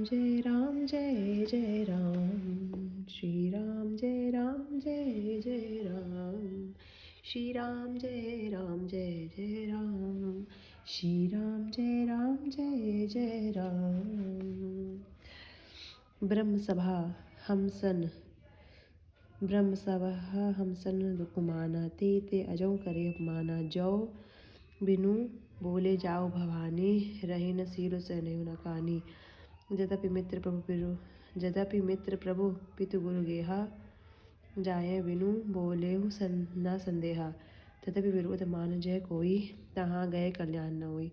जय राम जय जय राम, श्री राम जय राम जय जय राम, श्री राम जय राम जय जय राम, श्री राम जय राम जय जय राम। ब्रह्म सभा हमसन ब्रह्म सभा हमसन दुकुमाना, ते अजौ करे अपमाना, जौ बिनु बोले जाओ भवानी, रहे न सीरो सहनयो न कानी। जदपि मित्र प्रभु पितु गुरु गेहा, जाय बिनु बोलेहु न संदेहा। तदपि विरोध मान जय कोई, तहाँ गए कल्याण न होई।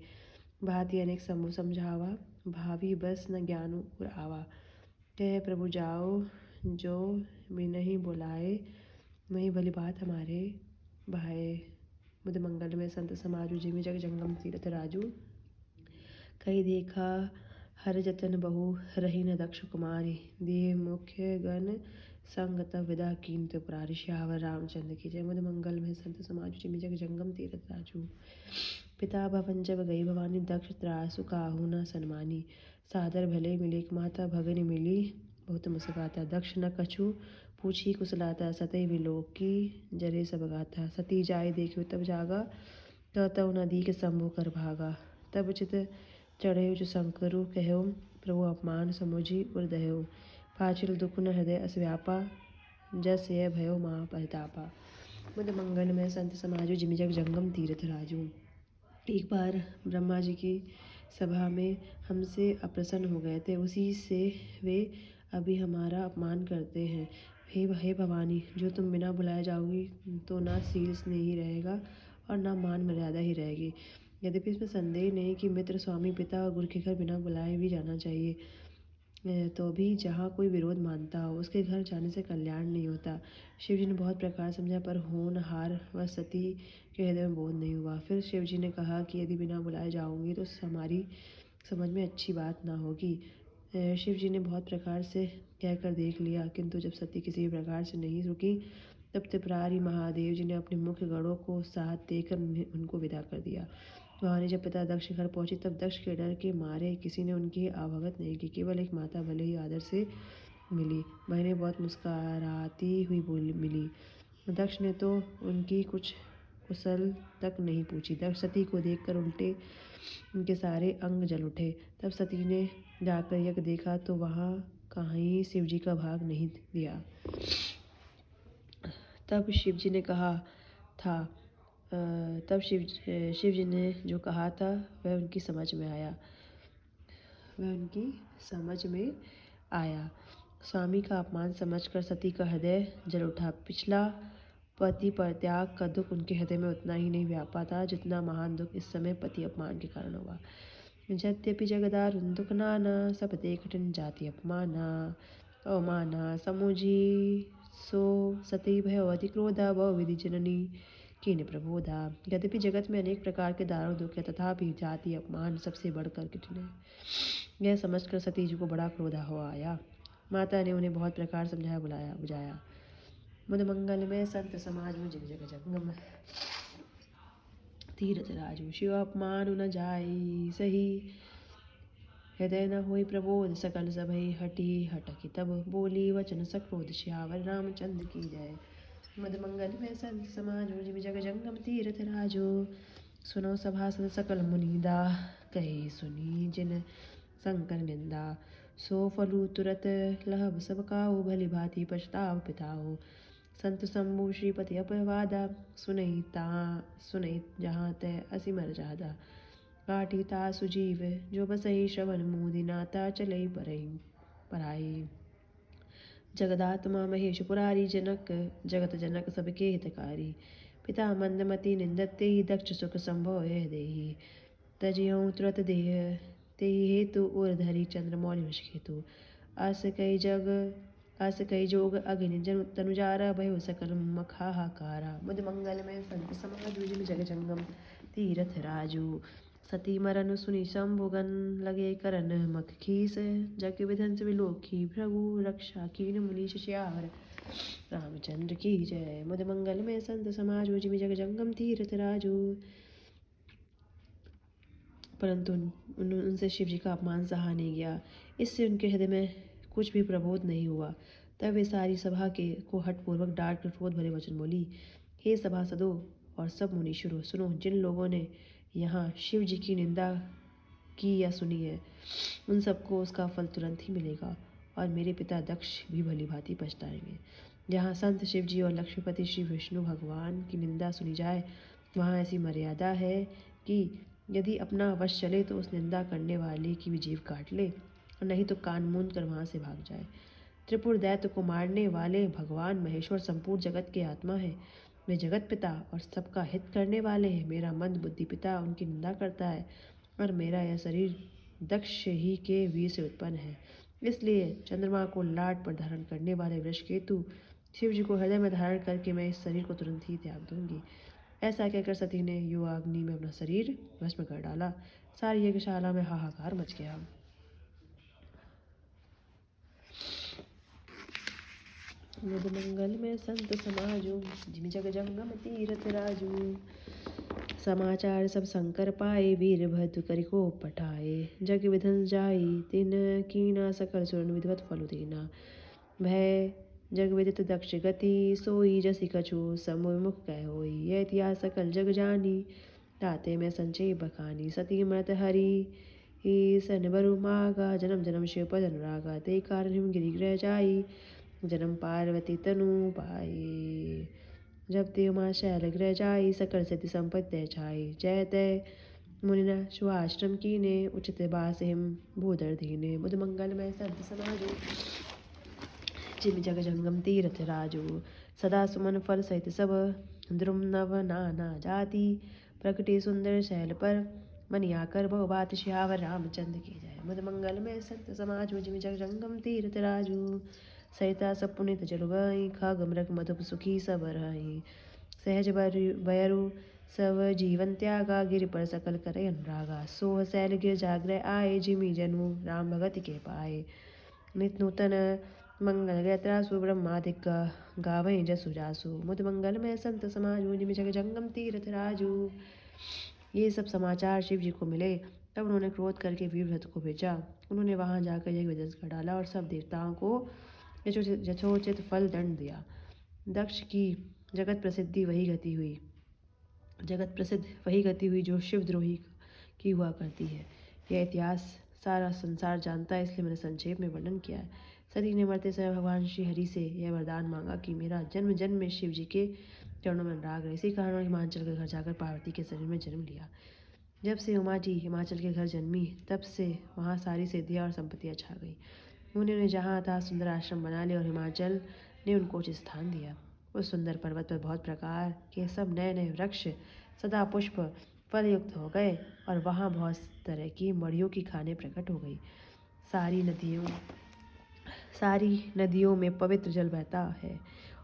भांति अनेक समूह समझावा, भावी बस न ज्ञान उर आवा। कह प्रभु जाओ जो बिनहि बुलाए, वही भली बात हमारे भाए। बुध मंगल में संत समाजु, जिमि जग जंगम तीरथ राजू। कई देखा हर जतन बहु, रही न दक्ष कुमारी। दिए मुख्य गण संग तब विदा कीन त्रिपुरारी। श्यावर रामचंद्र की जय। बुध मंगल में संत समाजु, जिमि जग जंगम तीरथ राजू। पिता भवन जब गई भवानी, दक्ष त्रासु काहू न सन्मानी। सादर भले मिले माता, भगनि मिली बहुत मुस्काता। दक्ष न कछु पूछी कुशलाता, सतई विलोक की जरे सब गाथा। सती जाय देखियो तब जागा, तव न दीख शंभु कर भागा। तब चित चढ़ेउ जो शंकरु, कहऊ प्रभु अपमान समुझी उर दहेउ। पाछिल दुख न हृदय अस व्यापा, जस यह भयो महा परितापा। बुध मंगल में संत समाजु, जिमि जग जंगम तीरथ राजू। एक बार ब्रह्मा जी की सभा में हमसे अप्रसन्न हो गए थे, उसी से वे अभी हमारा अपमान करते हैं। हे भवानी, जो तुम बिना बुलाए जाओगी तो ना शील स्नेह ही रहेगा और ना मान मर्यादा ही रहेगी। यद्यपि इसमें संदेह नहीं कि मित्र, स्वामी, पिता और गुरु के घर बिना बुलाए भी जाना चाहिए, तो भी जहाँ कोई विरोध मानता हो उसके घर जाने से कल्याण नहीं होता। शिव जी ने बहुत प्रकार समझा, पर होनहार व सती के हृदय में बोध नहीं हुआ। फिर शिव जी ने कहा कि यदि बिना बुलाए जाऊंगी तो हमारी समझ में अच्छी बात ना होगी। शिव जी ने बहुत प्रकार से कहकर देख लिया, किंतु जब सती किसी भी प्रकार से नहीं रुकी, तब त्रिपुरारी महादेव जी ने अपने मुख्य गणों को साथ देकर उनको विदा कर दिया। भवानी जब पिता दक्ष घर पहुंची, तब दक्ष के डर के मारे किसी ने उनकी आवभगत नहीं की। केवल एक माता भले ही आदर से मिली, बहनें बहुत मुस्कुराती हुई मिली। दक्ष ने तो उनकी कुछ कुशल तक नहीं पूछी। दक्ष सती को देखकर उल्टे उनके सारे अंग जल उठे। तब सती ने जाकर यज्ञ देखा तो वहाँ कहीं शिव जी का भाग नहीं दिया। तब शिव जी ने जो कहा था वह उनकी समझ में आया। स्वामी का अपमान समझकर सती का हृदय जल उठा। पिछला पति परित्याग का दुख उनके हृदय में उतना ही नहीं व्यापा था जितना महान दुख इस समय पति अपमान के कारण हुआ। यद्यपि जगदारुण दुख नाना, सब ते कठिन जाति अपमाना। अवमाना समुझी सो सती भयो अति क्रोधा, बहु विधि जननी कीन्ह प्रबोधा। यद्यपि जगत में अनेक प्रकार के दारुण दुख है, तथापि जाति अपमान सबसे बढ़कर कठिन है। यह समझकर सती जी को बड़ा क्रोध हो आया। माता ने उन्हें बहुत प्रकार समझाया बुझाया। बुध मंगल में संत समाज में, जिमि जग जंगम तीरथ राजू। शिव अपमान न जाई सही, हृदय न होई प्रबोध। सकल सभई हटकी तब, बोली वचन सक्रोध। श्यावर रामचंद्र की जय। मद मंगल में संत समाजो, जिमि जग जंगम तीरथ राजो। सुनो सभासद सकल मुनीदा, कहे सुनी जिन शंकर निंदा। सो फलु तुरत लहब सब काऊ, भली भांति पछताव पिताओ। संत शंभु श्रीपति अपवादा, सुनई जहाँ तय असी मर जादा। काटी तासु जीव जो बसई, श्रवण मुदि नाता चलई पराई। जगदात्मा महेश पुरारी, जगत जनक सबके हितकारी। पिता मंदमति निंदते ही, दक्ष सुख संभव यह देहि। तजियौ तुरत देह तेहि हेतु, उर धरि चंद्रमौलि वृष केतु। अस कई जोग अग्नि तनुजारा, भयो सकल मखाहाकारा। बुध मंगल में संत समाजु, जिमि जग जंगम तीरथ राजू। सती मरन सुनि शंभुगन, लगे करन मख खीस। जग विध्वंस विलोकी, प्रभु रक्षा कीन्ह मुनीश। श्यावर रामचंद्र की जय। बुध मंगल में संत समाजु, जिमि जग जंगम तीरथ राजू। परंतु उनसे शिव जी का अपमान सहा नहीं गया। इससे उनके हृदय में कुछ भी प्रबोध नहीं हुआ। तब वे सारी सभा के को हठपूर्वक डांट कर क्रोध भरे वचन बोली, हे सभासदों और सब मुनीश्वरों, सुनो, जिन लोगों ने यहाँ शिव जी की निंदा की या सुनी है, उन सबको उसका फल तुरंत ही मिलेगा और मेरे पिता दक्ष भी भली भांति पछताएंगे। जहाँ संत शिव जी और लक्ष्मीपति श्री विष्णु भगवान की निंदा सुनी जाए, वहाँ ऐसी मर्यादा है कि यदि अपना वश चले तो उस निंदा करने वाले की भी जीभ काट ले, और नहीं तो कान मूंद कर वहाँ से भाग जाए। त्रिपुर दैत्य को मारने वाले भगवान महेश्वर संपूर्ण जगत के आत्मा है। वे जगत पिता और सबका हित करने वाले हैं। मेरा मंद बुद्धि पिता उनकी निंदा करता है और मेरा यह शरीर दक्ष ही के वीर से उत्पन्न है। इसलिए चंद्रमा को लाट पर धारण करने वाले वृषकेतु शिव जी को हृदय में धारण करके मैं इस शरीर को तुरंत ही त्याग दूंगी। ऐसा कहकर सती ने युवाग्नि में अपना शरीर भस्म कर डाला। सारी यज्ञशाला में हाहाकार मच गया। मुद मंगल में संत समाजू, जिमि जग जंगम तीरथ राजू। समाचार सब शंकर पाए, वीरभद्र करि को पठाए। जग विधन जाई तिन कीना, सकल सुरन विधिवत फल देना। भय जग विदित दक्ष गति, सोई जसि कछु समुख कह होई। यह इतिहास सकल जग जानी, ताते में संचय बखानी। सती मृत हरि सन बरु मागा, जन्म जन्म शिव पद अनुरागा। ते कारण हिम गिरि ग्रह जाई, जन्म पार्वती तनु पाई। जब ते उमा शैल ग्रह जाई, सकल सिद्धि संपत्ति तय छाई। जय तय मुनिना शुआश्रम कीने, उचित बास हिम भूधर दीने। बुध मंगल में संत समाजो, जिमि जग जंगम तीरथ राजो। सदा सुमन फल सहित सब, द्रुम नव नाना जाति। प्रकटे सुंदर शैल पर, मनि आकर बहु बात श्यावर रामचंद्र की जय। बुध मंगल में संत समाजो, जिमि जग जंगम तीरथ राजो। सरिता सब पुनित जल गई, खग मृग मधुप सुखी सब रही। सहज बयरु सब जीवन त्यागा, गिर पर सकल करे अनुरागा। सोह शैल गिर जाग्रह आए, जिमि जनु राम भगत के पाए। नित नूतन मंगल गैत्रासु, ब्रह्मादिक गावै जसु जासु। मुद मंगल में संत समाजो, जिमि जग जंगम तीरथ राजू। ये सब समाचार शिव जी को मिले। तब उन्होंने क्रोध करके वीरभद्र को भेजा। उन्होंने वहां जाकर यज्ञ विध्वंस कर डाला और सब देवताओं को यथोचित फल दंड दिया। दक्ष की जगत प्रसिद्धि वही गति हुई, जगत प्रसिद्ध वही गति हुई जो शिवद्रोही की हुआ करती है। यह इतिहास सारा संसार जानता है, इसलिए मैंने संक्षेप में वर्णन किया है। सती ने मरते समय भगवान श्री हरि से यह वरदान मांगा कि मेरा जन्म जन्म में शिव जी के चरणों में अनुराग है। इसी कारण हिमाचल के घर जाकर पार्वती के शरीर में जन्म लिया। जब से उमा जी हिमाचल के घर जन्मी, तब से वहाँ सारी सिद्धियाँ और संपत्तियाँ छा गई। उन्होंने जहाँ था सुंदर आश्रम बना लिया और हिमाचल ने उनको उचित स्थान दिया। उस सुंदर पर्वत पर बहुत प्रकार के सब नए नए वृक्ष सदा पुष्प फल युक्त हो गए और वहाँ बहुत तरह की मड़ियों की खाने प्रकट हो गई। सारी नदियों में पवित्र जल बहता है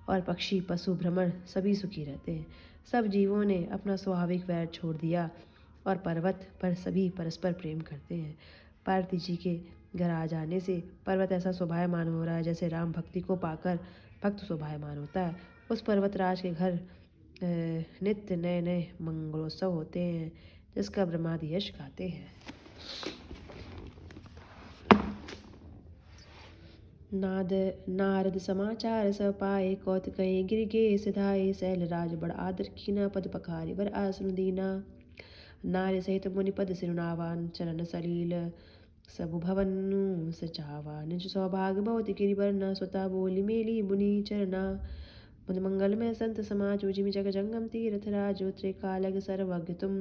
और पक्षी पशु भ्रमण सभी सुखी रहते हैं। सब जीवों ने अपना स्वाभाविक वैर छोड़ दिया और पर्वत पर सभी परस्पर प्रेम करते हैं। पार्वती जी के घर आ जाने से पर्वत ऐसा शोभायमान हो रहा है जैसे राम भक्ति को पाकर भक्त शोभायमान होता है। उस पर्वतराज के घर नित्य नए नए मंगलोत्सव होते हैं, जिसका ब्रह्मादि यश गाते हैं। नारद समाचार सब पाए, कौतुकहि गिर गे सिधाए। शैलराज बड़ आदर कीना, पद पखारे वर आसन दीना। नारी सहित मुनि पद सिरुनावान, चरण सलील सब भवनु सचावा। निज सौभाग्य बहुत गिरिवरना, स्वता बोली मेली मुनि चरना। मुद मंगल में संत समाजो, जिमि जग जंगम तीरथ राजो। त्रिकालज्ञ सर्वज्ञ तुम,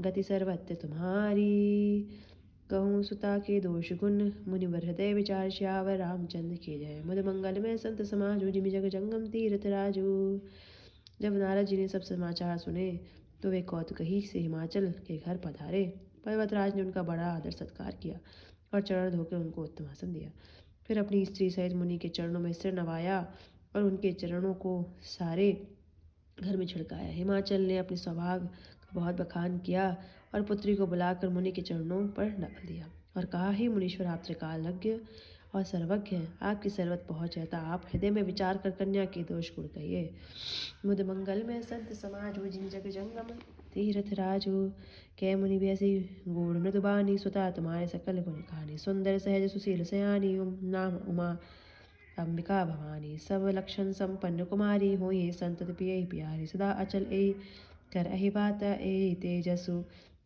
गति सर्वत्र तुम्हारी। कहूँ सुता के दोष गुण, मुनिवर हृदय विचार श्यावर रामचंद्र के जय। मुद मंगल में संत समाजो, जिमि जग जंगम तीरथ राजो। जब नारद जी ने सब समाचार सुने तो वे कौतुकहि से हिमाचल के घर पधारे। पर्वतराज ने उनका बड़ा आदर सत्कार किया और चरण धोकर उनको उत्तम आसन दिया। फिर अपनी स्त्री सहित मुनि के चरणों में सिर नवाया और उनके चरणों को सारे घर में छिड़काया। हिमाचल ने अपने सौभाग्य का बहुत बखान किया और पुत्री को बुलाकर मुनि के चरणों पर रख दिया और कहा, हे मुनीश्वर, आप त्रिकालज्ञ और सर्वज्ञ हैं, आपकी सर्वत पहुँच है, आप हृदय में विचार कर कन्या के दोष गुण कहिए। मुद मंगल में संत समाज, जिमि जग जंगम तीरथ राजू। कै मुनि व्यसी गूढ़ मृदुबानी, सुता तुम्हारे सकल गुण कहानी। सुंदर सहज सुशील सयानी, नाम उमा अंबिका भवानी। सब लक्षण संपन्न कुमारी, होई संतत पियहि प्यारी। सदा अचल ए कर अहि बात, ए तेजसु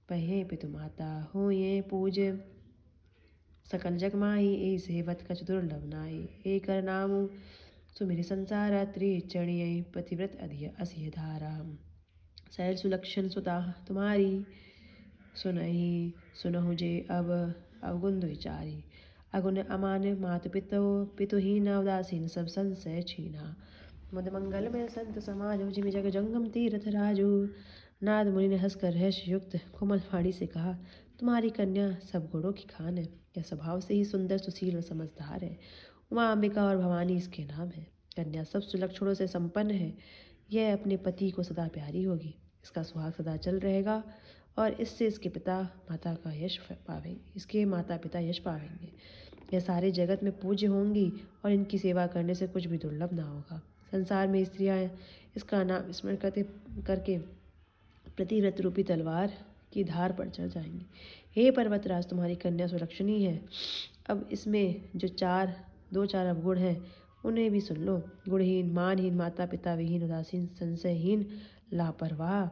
पहे पितु माता। होई पूज सकल जग माही, ए सेवत कछ दुर्लभ नाई। ए कर नामु सुमिरि संसार, त्रिचरणीय पतिव्रत अधिय असिय धारा। सहज सुलक्षण सुता तुम्हारी, सुनहि सुनहु जे अब अवगुण विचारी। अगुण अमान मातु पितु, पितुहीन उदासीन सब संशय छीना। मुद मंगल में संत समाज, जिमि जग जंगम तीरथ राजू। नारद मुनि ने हंसकर रहस्य युक्त कोमल वाणी से कहा, तुम्हारी कन्या सब गुणों की खान है। यह स्वभाव से ही सुंदर सुशील और समझदार है। उमा अंबिका और भवानी इसके नाम है। कन्या सब सुलक्षणों से संपन्न है। यह अपने पति को सदा प्यारी होगी। इसका सुहाग सदा चल रहेगा और इससे इसके पिता माता का यश पावेंगे। इसके माता पिता यश पावेंगे। यह सारे जगत में पूज्य होंगी और इनकी सेवा करने से कुछ भी दुर्लभ ना होगा। संसार में स्त्रियां इसका नाम स्मरण करके प्रतिव्रत रूपी तलवार की धार पर चढ़ जाएंगी। हे पर्वतराज, तुम्हारी कन्या सुलक्षणी है। अब इसमें जो दो चार अवगुण हैं उन्हें भी सुन लो। गुणहीन, मानहीन, माता पिता विहीन, उदासीन, संशयहीन, लापरवाह।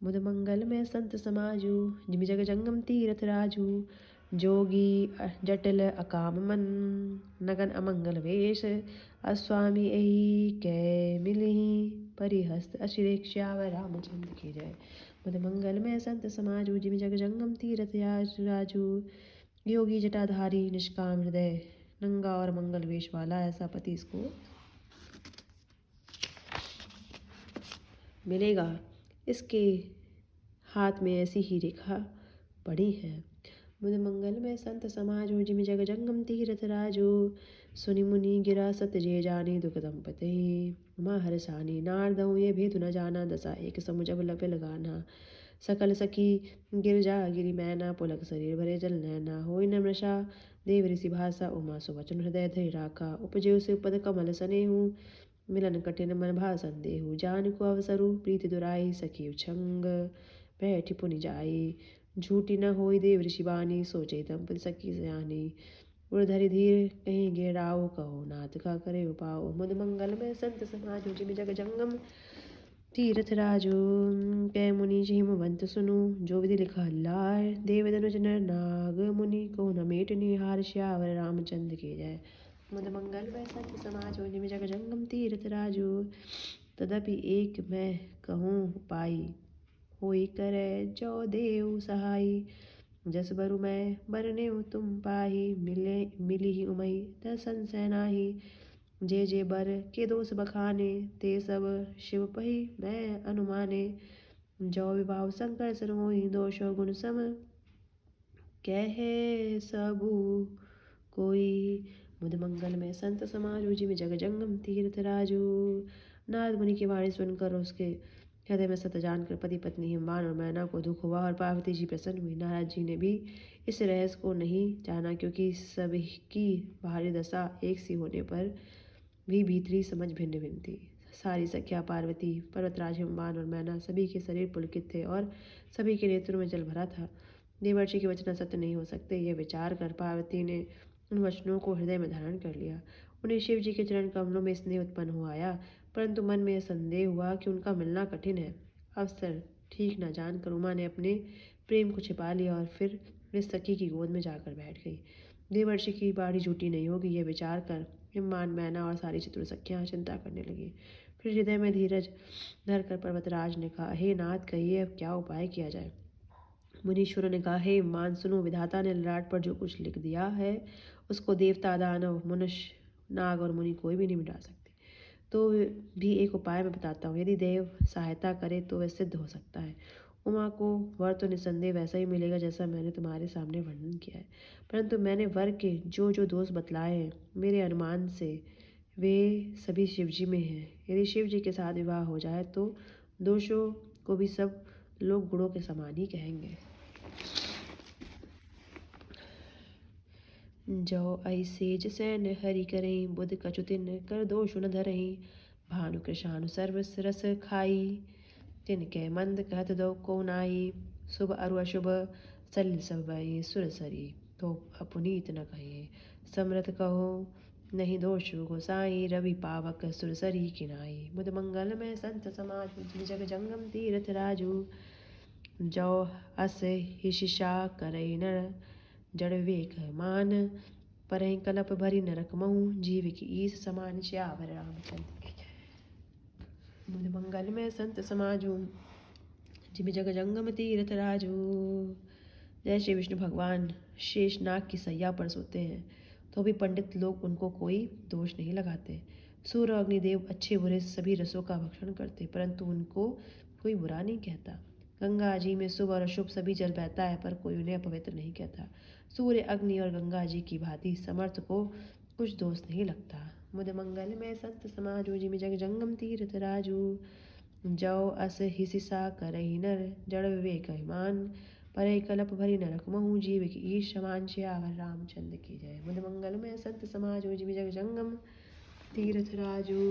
मुद मंगल में संत समाजू, जिमि जग जंगम तीरथ राजू। जोगी जटिल अकाम मन, नगन अमंगल वेश। अस्वामी एहि कै मिलहि, परिहस्त अशिरेक श्यावर रामचंद्र की जय। मुद मंगल में संत समाजू, जिमि जग जंगम तीरथ राजू। योगी जटाधारी, निष्काम हृदय, नंगा और मंगल वेश वाला ऐसा पति इसको मिलेगा। इसके हाथ में ऐसी ही रेखा पड़ी है। मुद मंगल में संत समाजो, जिमि जग जंगम तीरथ राजो। सुनि मुनि गिरा सत जे जानी, दुख दंपते उमा हरसानी। नारदहु ये भेदु न जाना, दशा एक समु जब लपिल गाना। सकल सखी गिरजा गिरि मैना, पुलक शरीर भरे जल नैना। होई न मृषा देव ऋषि भाषा, उमा सुवचन हृदय धरि राखा। उपजेउ से पद कमल सनेहु, मिलन कठिन मन भा संदेहु। जानिको अवसरु प्रीति दुराई, सखी उछंग बैठि पुनि जाई। झूठी न होई देव ऋषि बानी, सोचे दंपति सखी सयानी। उर धरि धीर कहीं गिराओ, कहो नाथ का करे उपाओ। मुद मंगल में संत समाजो, जिमि जग जंगम तीरथ राजो। कै मुनि हिमवंत सुनु, जो विधि लिखा लार। देव धनुज नर नाग मुनि, को न मेट निहार। श्यावर रामचंद्र की जय। मुद मंगल में संत समाजो, जिमि जग जंगम तीरथ राजो। तदपि एक मैं कहूँ उपाई, होई करे जो देव सहाई। जस बरु मैं बरनेउ तुम पाही, मिलिहि उमहि त संशय नाहि। जे जे बर के दोष बखाने, ते सब शिव पहि मैं अनुमाने। जो विभाव शंकर सर होई, दोषो गुण सम कहे सबु कोई। मुद मंगल में संत समाजो, जिमि जग जंगम तीरथ राजू। नारद मुनि की वाणी सुनकर उसके हृदय में सत जानकर पति पत्नी हिमवान और मैना को दुख हुआ और पार्वती जी प्रसन्न हुई। नारद जी ने भी इस रहस्य को नहीं जाना, क्योंकि सभी की बाहरी दशा एक सी होने पर भी भीतरी समझ भिन्न भिन्न थी। सारी सखिया पार्वती, पर्वतराज हिमवान और मैना सभी के शरीर पुलकित थे और सभी के नेत्रों में जल भरा था। देवर्षि के वचन सत्य नहीं हो सकते, यह विचार कर पार्वती ने उन वचनों को हृदय में धारण कर लिया। उन्हें शिव जी के चरण कमलों में स्नेह उत्पन्न हो आया, परंतु मन में संदेह हुआ कि उनका मिलना कठिन है। अवसर ठीक न जानकर उमा ने अपने प्रेम को छिपा लिया और फिर इस सखी की गोद में जाकर बैठ गई। देवर्षि की बाड़ी झूठी नहीं होगी, यह विचार कर हिमवान, मैना और सारी चतुर सखियां चिंता करने लगी। फिर हृदय में धीरज धरकर पर्वतराज ने कहा, हे नाथ, कहिए अब क्या उपाय किया जाए। मुनीश्वरों ने कहा, हे हिमवान, सुनो, विधाता ने ललाट पर जो कुछ लिख दिया है उसको देवता, दानव, मनुष्य, नाग और मुनि कोई भी नहीं मिटा सकते। तो भी एक उपाय मैं बताता हूँ, यदि देव सहायता करे तो वह सिद्ध हो सकता है। उमा को वर तो निसंदेह वैसा ही मिलेगा जैसा मैंने तुम्हारे सामने वर्णन किया है, परंतु मैंने वर के जो जो दोष बतलाए हैं, मेरे अनुमान से वे सभी शिवजी में हैं। यदि शिव जी के साथ विवाह हो जाए तो दोषों को भी सब लोग गुणों के समान ही कहेंगे। जो ऐसे जसैन हरि करें, बुध कछुतिन कर दोष न धरहीं। भानु कृशानु सर्व रस खाई, तिनके मंद कहत दो को नाई, शुभ अरु अशुभ सलिल सब बही सुरसरी, तो अपनीत न कहे समरथ कहो नहीं दोष गोसाई, रवि पावक सुरसरी किनाई। मुद मंगल में संत समाज, जग जंगम तीरथ राजू, जो अस हिशिषा करई नर, जड़ विवेक मान, परहि कलप भरी नरक महु, जीव की ईस समान श्यावर रामचंद्र की जय। मुद मंगल में संत समाजू, जिमि जग जंगम तीरथ राजू। जय श्री विष्णु भगवान शेषनाग की सैया पर सोते हैं, तो भी पंडित लोग उनको कोई दोष नहीं लगाते। सूर्य और अग्निदेव अच्छे बुरे सभी रसों का भक्षण करते, परंतु उनको कोई बुरा नहीं कहता। गंगा जी में शुभ और अशुभ सभी जल बहता है, पर कोई उन्हें अपवित्र नहीं कहता। सूर्य अग्नि और गंगा जी की भांति समर्थ को कुछ दोष नहीं लगता। मुद मंगल में संत समाजू, जिमि जग जंगम तीरथ राजू, जौ अस हिसिसा करहि नर, जड़ विवेक मान, परहि कलप भरी नरक महु, जीव की ईश समान श्यावर रामचंद्र की जय। मुद मंगल में संत समाजू, जिमि जग जंगम तीरथ राजू।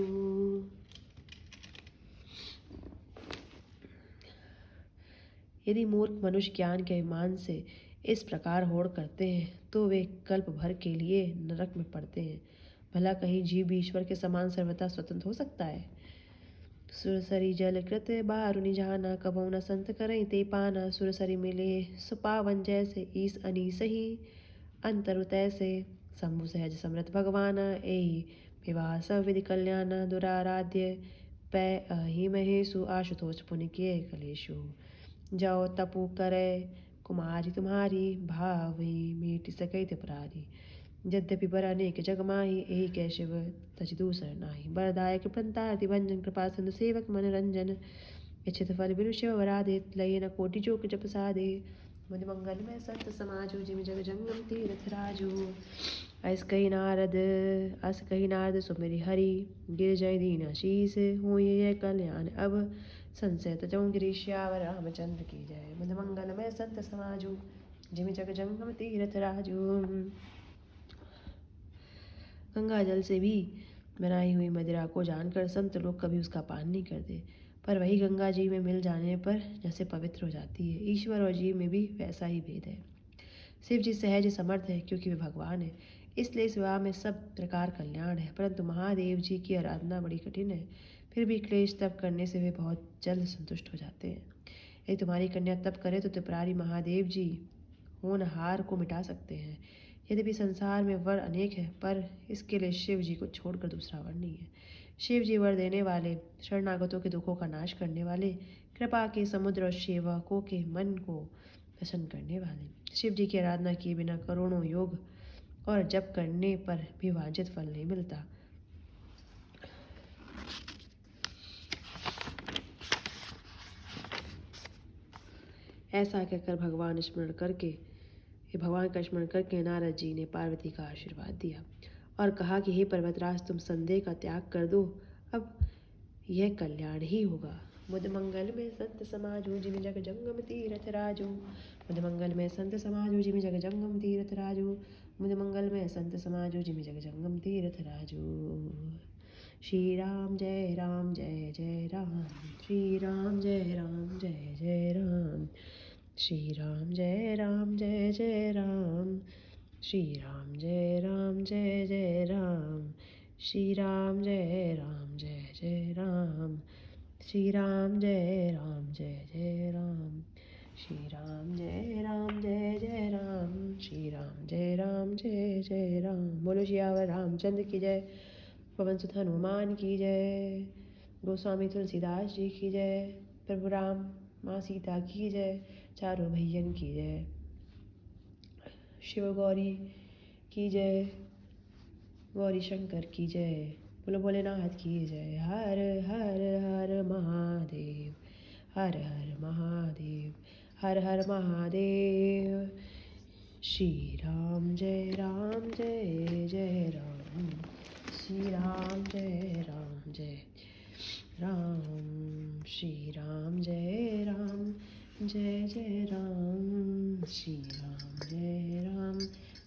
यदि मूर्ख मनुष्य ज्ञान के अभिमान से इस प्रकार होड़ करते हैं, तो वे कल्प भर के लिए नरक में पड़ते हैं। भला कहीं जीव भी ईश्वर के समान सर्वथा स्वतंत्र हो सकता है? सुरसरी जल कृत बारुनि जाना, कबहु न संत करई ते पाना। सुरसरी मिले सुपावन जैसे, ईस अनीस ही अंतरु तैसे। शंभु सहज समृत भगवाना, एहि विवाह सब विधि कल्याण। दुराराध्य पै अहि महेशु, आशुतोष पुनि किए कलेशु। जाओ तपु करे कुमारी तुम्हारी, भावी मीट सकई त्रिपुरारी। यद्यपि बर अनेक जग माही, एहि कै शिव तज दूसर नाही। बरदायक प्रंतारति भंजन, कृपा सिंधु सेवक मनोरंजन। इच्छित फल बिनु शिव वरादे, लय न कोटि जोक जप साधे। मुद मंगल में संत समाजू, जिमि जग जंगम तीरथ राजू। अस कही नारद सुमिरि हरि, गिर जय दीन शीस। होय ये कल्याण अब, संशय तजौ गिरीश श्यावर रामचंद्र की जय। मुद मंगल में संत समाजू, जिमि जग जंगम तीरथ राजू। गंगा जल से भी बनाई हुई मदिरा को जानकर संत लोग कभी उसका पान नहीं करते, पर वही गंगा जी में मिल जाने पर जैसे पवित्र हो जाती है। ईश्वर और जीव में भी वैसा ही भेद है। शिव जी सहज समर्थ है, क्योंकि वे भगवान है, इसलिए इस विवाह में सब प्रकार कल्याण है। परंतु महादेव जी की आराधना बड़ी कठिन है, फिर भी क्लेश तप करने से वे बहुत जल्द संतुष्ट हो जाते हैं। यदि तुम्हारी कन्या तप करे तो त्रिपुरारी महादेव जी होनहार को मिटा सकते हैं। यद्यपि संसार में वर अनेक हैं, पर इसके लिए शिव जी को छोड़कर दूसरा वर नहीं है। शिव जी वर देने वाले, शरणागतों के दुखों का नाश करने वाले, कृपा के समुद्र और सेवकों के मन को प्रसन्न करने वाले। शिव जी की आराधना किए बिना करोड़ों योग और जप करने पर भी वांछित फल नहीं मिलता। ऐसा कहकर भगवान का स्मरण करके नारद जी ने पार्वती का आशीर्वाद दिया और कहा कि हे पर्वतराज, तुम संदेह का त्याग कर दो, अब यह कल्याण ही होगा। मुद मंगल में संत समाजू, जिमि जग जंगम तीरथ राजू। मुद मंगल में संत समाजू, जिमि जग जंगम तीरथ राजू। मुद मंगल में संत समाजू, जिमि जग जंगम तीरथ राजू। श्री राम जय राम जय जय राम, श्री राम जय राम जय जय राम, श्री राम जय राम जय जय राम, श्री राम जय राम जय जय राम, श्री राम जय राम जय जय राम, श्री राम जय राम जय जय राम, श्री राम जय राम जय जय राम, श्री राम जय राम जय जय राम। बोलो श्यावर रामचंद्र की जय। पवन सुत हनुमान की जय। गोस्वामी तुलसीदास जी की जय। प्रभु राम माँ सीता की जय। चारों भैयन की जय। शिव गौरी की जय। गौरी शंकर की जय। बोलो भोलेनाथ की जय। हर हर हर महादेव, हर हर महादेव, हर हर महादेव। श्री राम जय जय राम, श्री राम जय राम, श्री राम जय जय राम, श्री राम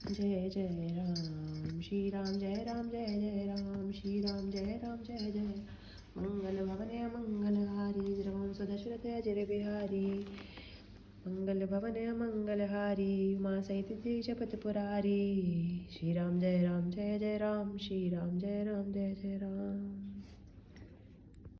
जय जय राम, श्री राम जय जय राम, श्री राम जय जय राम। मंगल भवने मंगलहारी रघुवंश दशरथ अजय बिहारी मंगल भवन मंगलहारी उमा सहित जपत पुरारी श्री राम जय राम जय जय राम श्री राम जय राम जय जय राम।